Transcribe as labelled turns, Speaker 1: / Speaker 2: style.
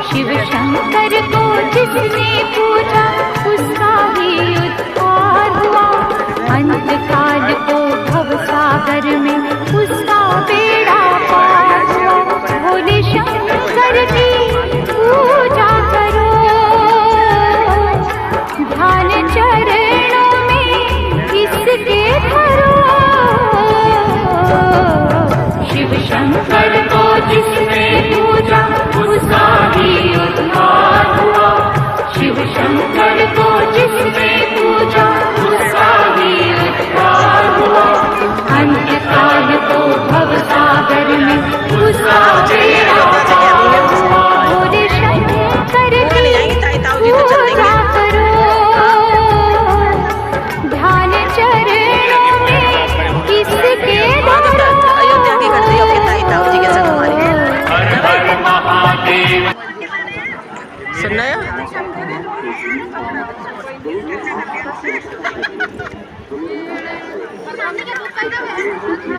Speaker 1: शिव शंकर को जिसने पूजा उसका ही उद्धार हुआ। अंत काल को भव सागर में उसका बेड़ा पार हुआ। भोले शंकर की पूजा करो, ध्यान चरणों में इसके धरो। शिव शंकर को जिसने पूजा उसका ही उद्धार हुआ। शिव शंकर को जिसने पूजा उसका ही उद्धार हुआ। अंत काल को भव सागर में उसका बेड़ा पार हुआ। भोले शंकर की पूजा करो, ध्यान चरणों में इसके धरो।
Speaker 2: सुनना है।